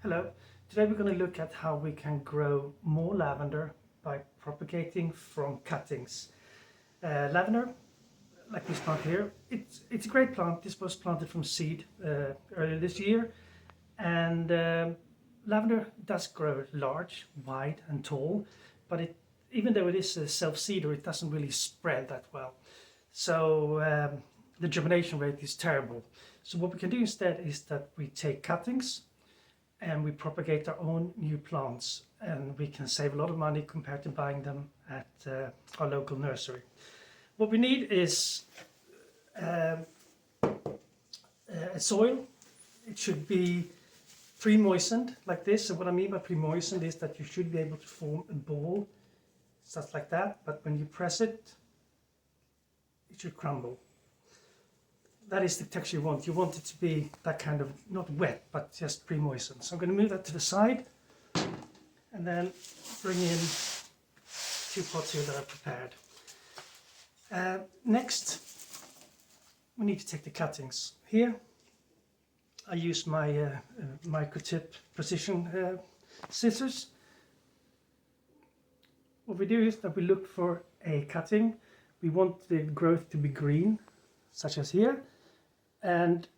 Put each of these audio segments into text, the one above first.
Hello, today we're going to look at how we can grow more lavender by propagating from cuttings. Lavender, like this plant here, it's a great plant. This was planted from seed earlier this year, and lavender does grow large, wide and tall, but even though it is a self-seeder, it doesn't really spread that well. So the germination rate is terrible. So what we can do instead is that we take cuttings and we propagate our own new plants, and we can save a lot of money compared to buying them at our local nursery. What we need is a soil. It should be pre-moistened like this. And what I mean by pre-moistened is that you should be able to form a ball just like that, but when you press it, it should crumble. That is the texture you want. You want it to be that kind of, not wet, but just pre-moistened. So I'm going to move that to the side and then bring in 2 pots here that I've prepared. Next, we need to take the cuttings. Here, I use my microtip precision scissors. What we do is that we look for a cutting. We want the growth to be green, such as here. And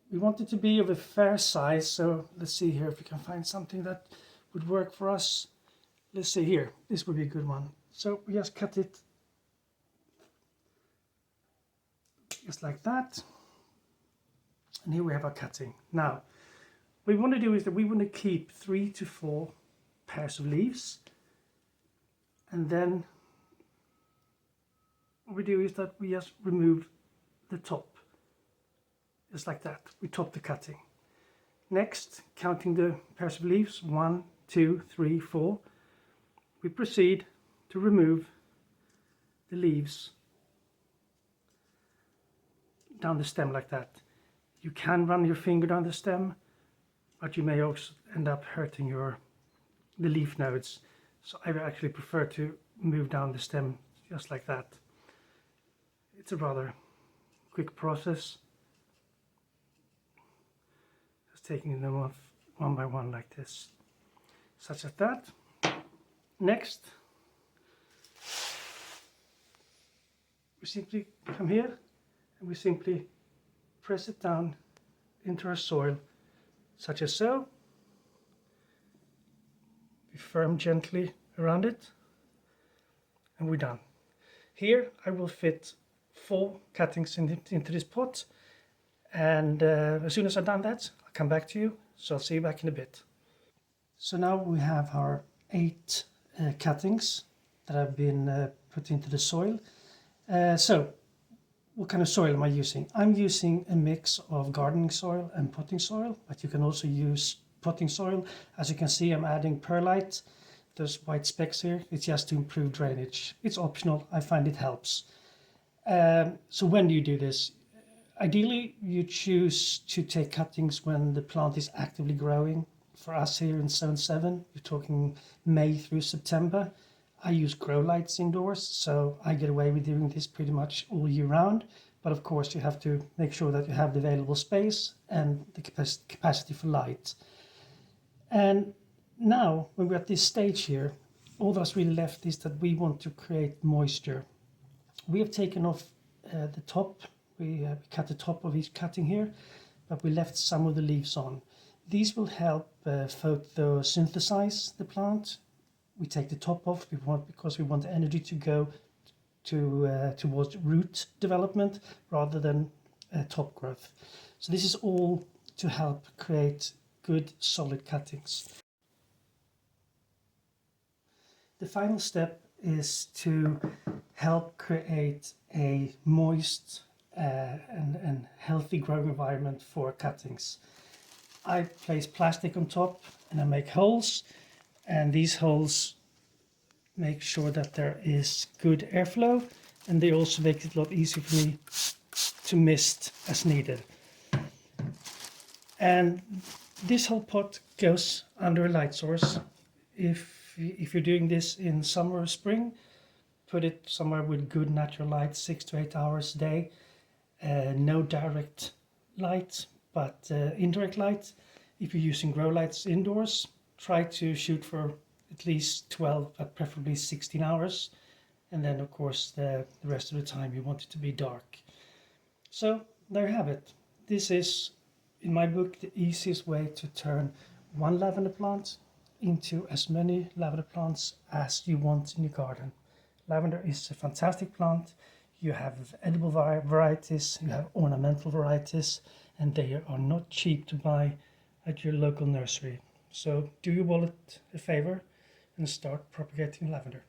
we want it to be of a fair size, so let's see here if we can find something that would work for us. Let's see here, this would be a good one. So we just cut it just like that. And here we have our cutting. Now, what we want to do is that we want to keep 3 to 4 pairs of leaves. And then what we do is that we just remove the top. Just like that, we top the cutting. Next, counting the pairs of leaves, 1, 2, 3, 4, we proceed to remove the leaves down the stem like that. You can run your finger down the stem, but you may also end up hurting the leaf nodes. So I actually prefer to move down the stem just like that. It's a rather quick process. Taking them off one by one like this, such as that. Next, we simply come here and we simply press it down into our soil, such as so. Be firm gently around it, and we're done. Here I will fit 4 cuttings into this pot, and as soon as I've done that, come back to you, so I'll see you back in a bit. So now we have our 8 cuttings that have been put into the soil. So what kind of soil am I using? I'm using a mix of gardening soil and potting soil, but you can also use potting soil. As you can see, I'm adding perlite. Those white specks here, it's just to improve drainage. It's optional, I find it helps. So when do you do this? Ideally, you choose to take cuttings when the plant is actively growing. For us here in Zone 7, you're talking May through September. I use grow lights indoors, so I get away with doing this pretty much all year round. But of course, you have to make sure that you have the available space and the capacity for light. And now, when we're at this stage here, all that's really left is that we want to create moisture. We have taken off the top. We cut the top of each cutting here, but we left some of the leaves on. These will help photosynthesize the plant. We take the top off because we want the energy to go towards root development rather than top growth. So this is all to help create good solid cuttings. The final step is to help create a moist and healthy growing environment for cuttings. I place plastic on top and I make holes, and these holes make sure that there is good airflow, and they also make it a lot easier for me to mist as needed. And this whole pot goes under a light source. If you're doing this in summer or spring, put it somewhere with good natural light, 6 to 8 hours a day. No direct light, but indirect light. If you're using grow lights indoors, try to shoot for at least 12, but preferably 16 hours. And then of course the rest of the time you want it to be dark. So there you have it. This is, in my book, the easiest way to turn one lavender plant into as many lavender plants as you want in your garden. Lavender is a fantastic plant. You have edible varieties, you have ornamental varieties, and they are not cheap to buy at your local nursery. So do your wallet a favor and start propagating lavender.